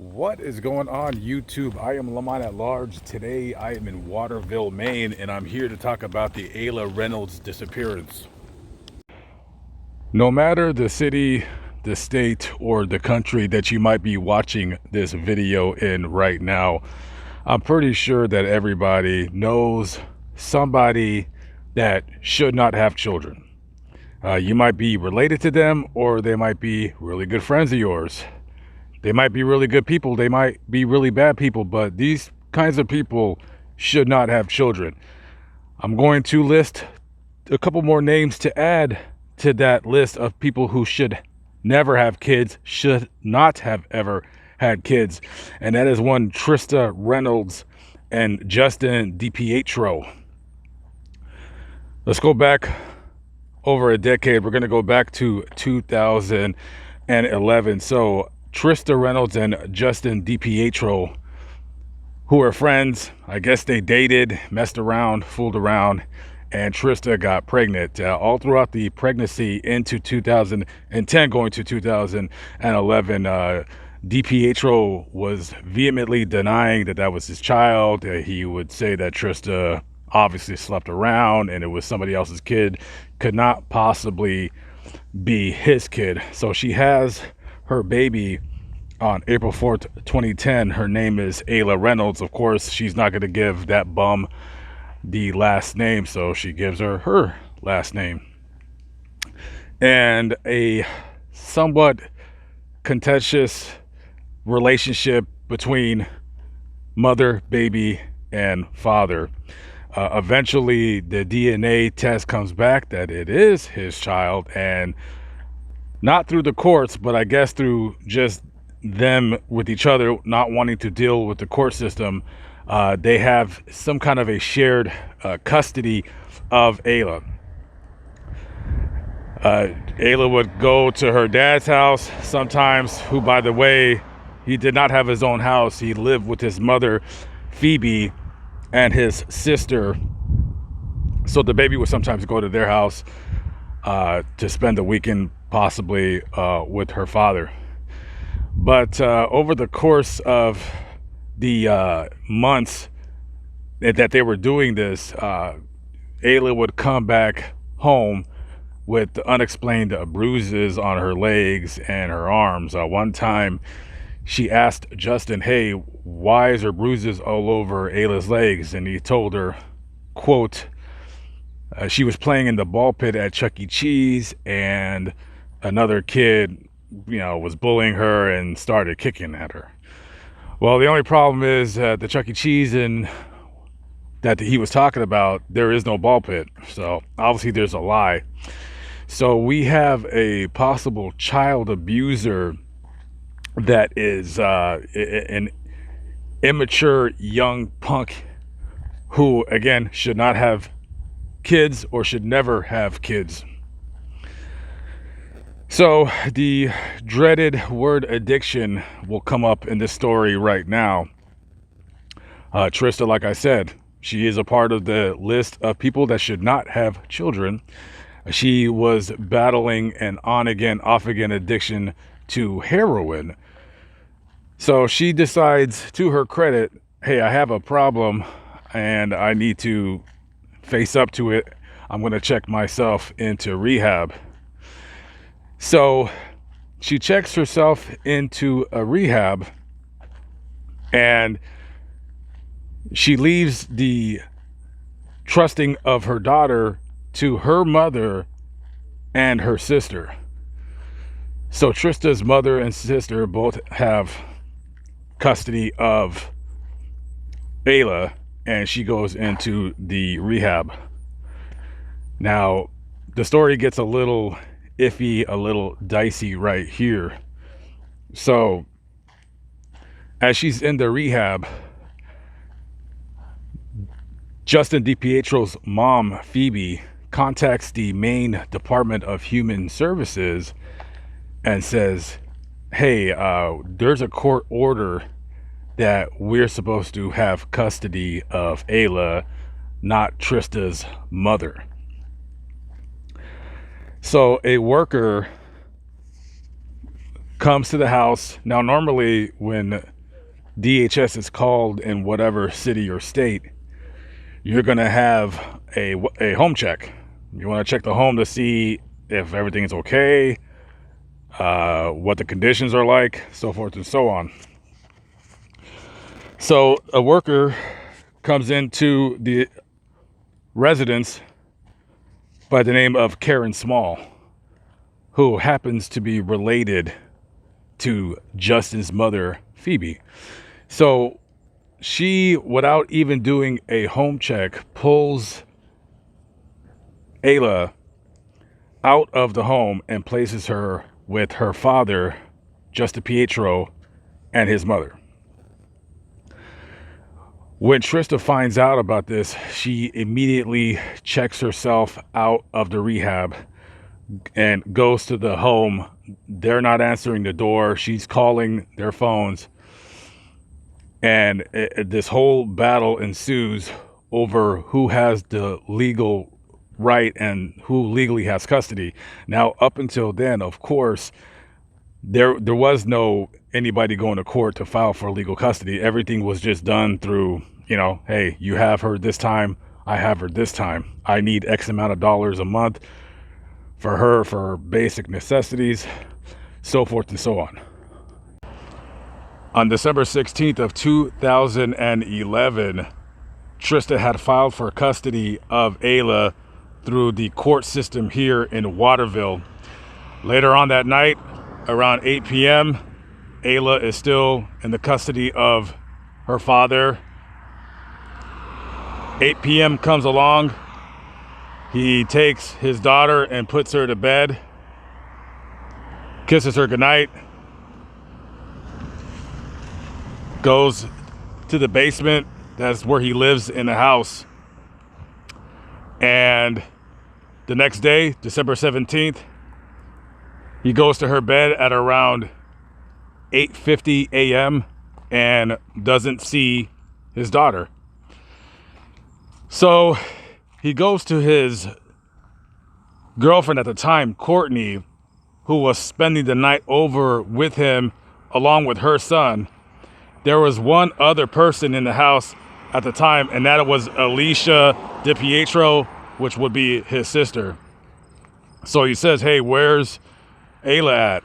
What is going on, YouTube? I am Lamont at large. Today I am in Waterville, Maine, and I'm here to talk about the Ayla Reynolds disappearance. No matter the city, the state, or the country that you might be watching this video in right now, I'm pretty sure that everybody knows somebody that should not have children. You might be related to them, or they might be really good friends of yours. They might be really good people, they might be really bad people, but these kinds of people should not have children. I'm going to list a couple more names to add to that list of people who should never have kids, should not have ever had kids. And that is one, Trista Reynolds and Justin DiPietro. Let's go back over a decade. We're going to go back to 2011. So Trista Reynolds and Justin DiPietro, who were friends. I guess they dated, messed around, fooled around, and Trista got pregnant. All throughout the pregnancy into 2010, going to 2011, DiPietro was vehemently denying that that was his child. He would say that Trista obviously slept around and it was somebody else's kid, could not possibly be his kid. So she has her baby on April 4th, 2010. Her name is Ayla Reynolds. Of course, she's not going to give that bum the last name, so she gives her last name. And a somewhat contentious relationship between mother, baby, and father. Eventually, the DNA test comes back that it is his child, and not through the courts, but I guess through just them with each other not wanting to deal with the court system, they have some kind of a shared custody of Ayla. Ayla would go to her dad's house sometimes, who, by the way, he did not have his own house. He lived with his mother, Phoebe, and his sister. So the baby would sometimes go to their house to spend the weekend, possibly with her father. But over the course of the months that they were doing this, Ayla would come back home with unexplained bruises on her legs and her arms. One time she asked Justin, hey, why is there bruises all over Ayla's legs? And he told her, quote, she was playing in the ball pit at Chuck E. Cheese and another kid, was bullying her and started kicking at her. Well, the only problem is the Chuck E. Cheese and that he was talking about, there is no ball pit. So obviously there's a lie. So we have a possible child abuser that is an immature young punk who, again, should not have kids or should never have kids. So the dreaded word addiction will come up in this story right now. Trista, like I said, she is a part of the list of people that should not have children. She was battling an on-again, off-again addiction to heroin. So she decides, to her credit, hey, I have a problem and I need to face up to it. I'm going to check myself into rehab. So she checks herself into a rehab and she leaves the trusting of her daughter to her mother and her sister. So Trista's mother and sister both have custody of Ayla, and she goes into the rehab. Now, the story gets a little iffy, a little dicey right here. So, as she's in the rehab, Justin DiPietro's mom, Phoebe, contacts the Maine Department of Human Services and says, hey, there's a court order that we're supposed to have custody of Ayla, not Trista's mother. So a worker comes to the house. Now, normally when DHS is called in whatever city or state, you're going to have a home check. You want to check the home to see if everything is okay, what the conditions are like, so forth and so on. So a worker comes into the residence by the name of Karen Small, who happens to be related to Justin's mother, Phoebe. So she, without even doing a home check, pulls Ayla out of the home and places her with her father, Justin Pietro, and his mother. When Trista finds out about this, she immediately checks herself out of the rehab and goes to the home. They're not answering the door. She's calling their phones. And this whole battle ensues over who has the legal right and who legally has custody. Now, up until then, of course, there was no anybody going to court to file for legal custody. Everything was just done through, hey, you have her this time, I have her this time. I need X amount of dollars a month for her for basic necessities, so forth and so on. On December 16th of 2011, Trista had filed for custody of Ayla through the court system here in Waterville. Later on that night, around 8 p.m., Ayla is still in the custody of her father. 8 p.m. comes along. He takes his daughter and puts her to bed, kisses her goodnight, goes to the basement. That's where he lives in the house. And the next day, December 17th, he goes to her bed at around 8:50 a.m. and doesn't see his daughter. So he goes to his girlfriend at the time, Courtney, who was spending the night over with him along with her son. There was one other person in the house at the time, and that was Alicia DiPietro, which would be his sister. So he says, hey, where's Ayla at?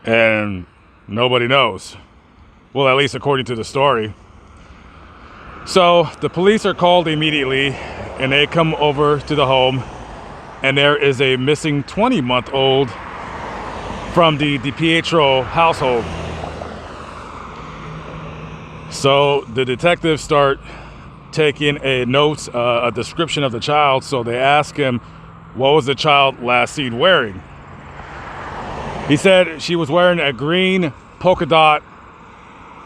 And nobody knows. Well, at least according to the story. So the police are called immediately, and they come over to the home, and there is a missing 20-month-old from the DiPietro household. So the detectives start taking a note, a description of the child. So they ask him, what was the child last seen wearing? He said she was wearing a green polka dot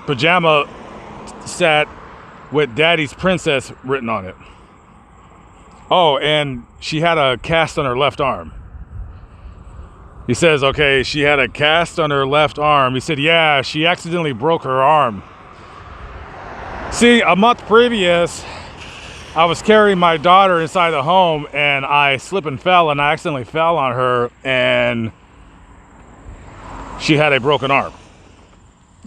pajama set with Daddy's Princess written on it. Oh, and she had a cast on her left arm. He says, okay, she had a cast on her left arm. He said, yeah, she accidentally broke her arm. See, a month previous, I was carrying my daughter inside the home, and I slipped and fell, and I accidentally fell on her, and she had a broken arm.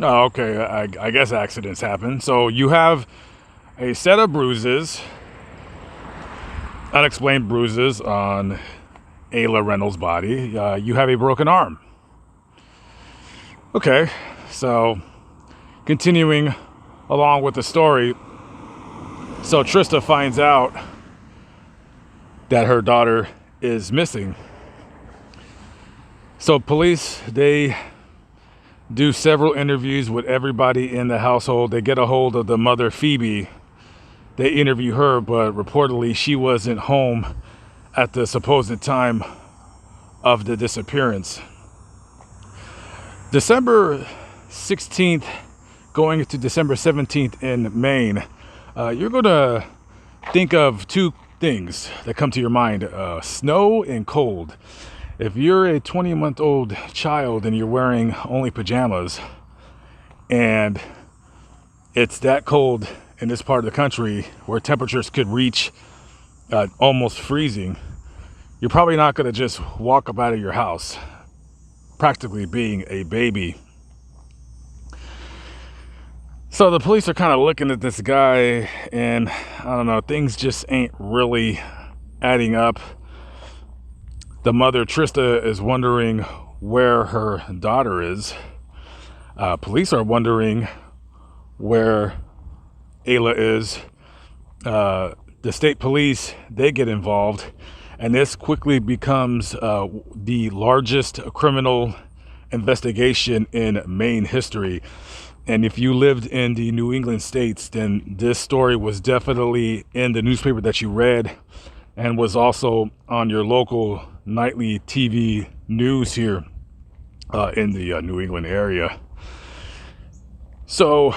Oh, okay, I guess accidents happen. So you have a set of bruises, unexplained bruises on Ayla Reynolds' body. You have a broken arm. Okay, so continuing along with the story. So Trista finds out that her daughter is missing. So police, they do several interviews with everybody in the household. They get a hold of the mother, Phoebe. They interview her, but reportedly she wasn't home at the supposed time of the disappearance. December 16th, going to December 17th in Maine, you're going to think of two things that come to your mind, snow and cold. If you're a 20-month-old child and you're wearing only pajamas and it's that cold in this part of the country where temperatures could reach almost freezing, you're probably not going to just walk up out of your house. practically being a baby. So the police are kind of looking at this guy, and I don't know, things just ain't really adding up. The mother, Trista, is wondering where her daughter is. Police are wondering where Ayla is. The state police, they get involved, and this quickly becomes the largest criminal investigation in Maine history. And if you lived in the New England states, then this story was definitely in the newspaper that you read, and was also on your local nightly TV news here in the New England area. So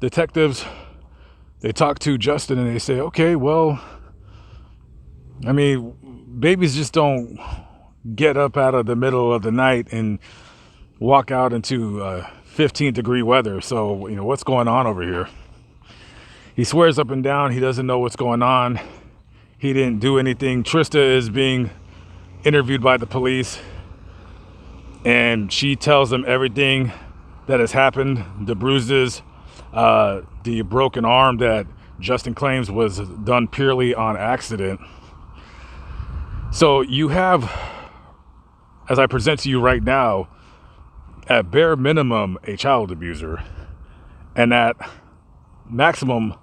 detectives, they talk to Justin and they say, okay, well, I mean, babies just don't get up out of the middle of the night and walk out into 15-degree weather. So, you know, what's going on over here? He swears up and down he doesn't know what's going on. He didn't do anything. Trista is being interviewed by the police, and she tells them everything that has happened. The bruises, the broken arm that Justin claims was done purely on accident. So you have, as I present to you right now, at bare minimum, a child abuser, and at maximum,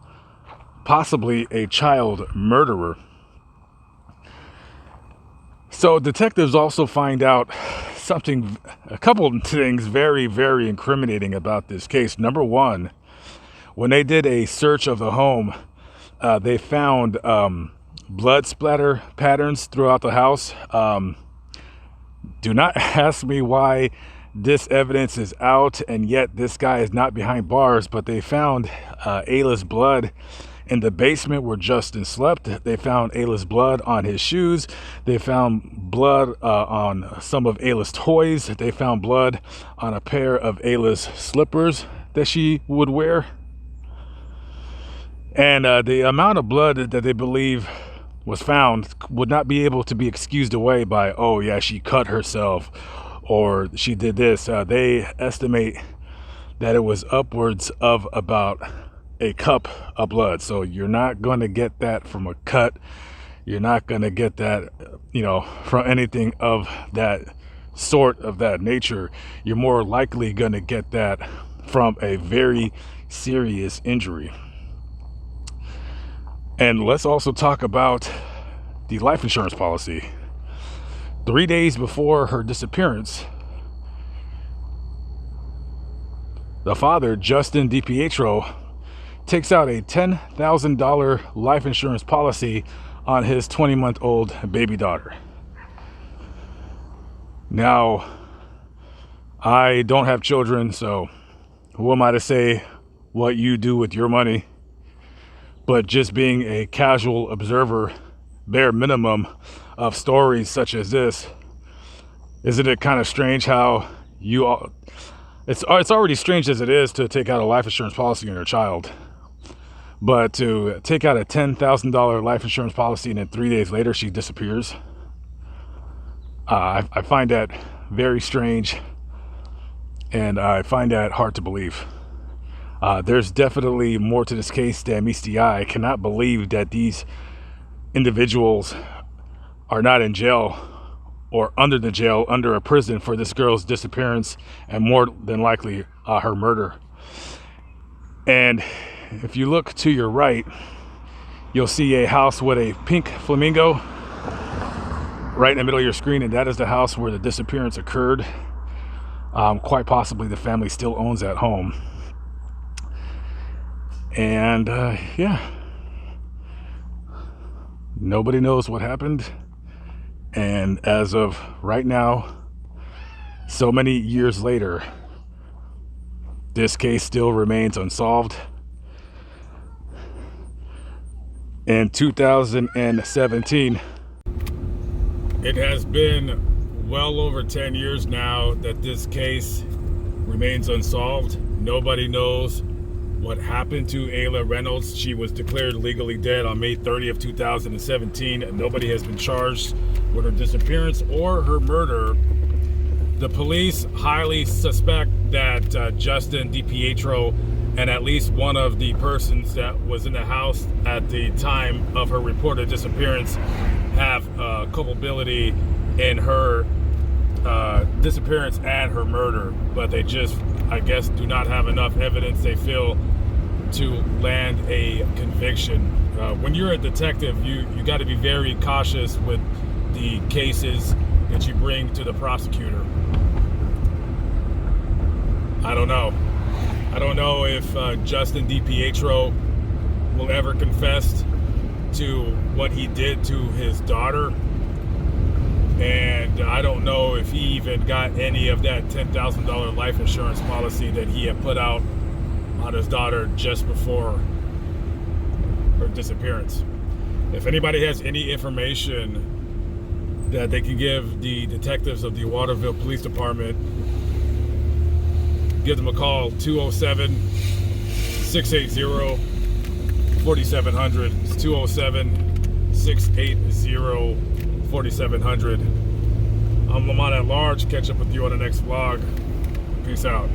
possibly a child murderer. So detectives also find out a couple of things very, very incriminating about this case. Number one, when they did a search of the home, they found blood splatter patterns throughout the house. Do not ask me why this evidence is out and yet this guy is not behind bars, but they found Ayla's blood in the basement where Justin slept. They found Ayla's blood on his shoes. They found blood on some of Ayla's toys. They found blood on a pair of Ayla's slippers that she would wear. And the amount of blood that they believe was found would not be able to be excused away by, oh yeah, she cut herself or she did this. They estimate that it was upwards of about a cup of blood. So you're not going to get that from a cut. You're not going to get that, you know, from anything of that sort, of that nature. You're more likely going to get that from a very serious injury. And let's also talk about the life insurance policy. 3 days before her disappearance, the father, Justin DiPietro, takes out a $10,000 life insurance policy on his 20-month-old baby daughter. Now, I don't have children, so who am I to say what you do with your money? But just being a casual observer, bare minimum, of stories such as this, isn't it kind of strange how it's already strange as it is to take out a life insurance policy on your child, but to take out a $10,000 life insurance policy and then 3 days later she disappears. I find that very strange, and I find that hard to believe. There's definitely more to this case than meets the eye. I cannot believe that these individuals are not in jail or under a prison for this girl's disappearance and more than likely her murder. And if you look to your right, you'll see a house with a pink flamingo right in the middle of your screen, and that is the house where the disappearance occurred. Quite possibly the family still owns that home. And yeah, nobody knows what happened. And as of right now, so many years later, this case still remains unsolved. In 2017, it has been well over 10 years now that this case remains unsolved. Nobody knows what happened to Ayla Reynolds. She was declared legally dead on May 30th, 2017. Nobody has been charged with her disappearance or her murder. The police highly suspect that Justin DiPietro and at least one of the persons that was in the house at the time of her reported disappearance have culpability in her disappearance and her murder, but they just, I guess, do not have enough evidence, they feel, to land a conviction. When you're a detective, you got to be very cautious with the cases that you bring to the prosecutor. I don't know. I don't know if Justin DiPietro will ever confess to what he did to his daughter. And I don't know if he even got any of that $10,000 life insurance policy that he had put out on his daughter just before her disappearance. If anybody has any information that they can give the detectives of the Waterville Police Department, give them a call, 207-680-4700. It's 207-680-4700. I'm Lamont at Large. Catch up with you on the next vlog. Peace out.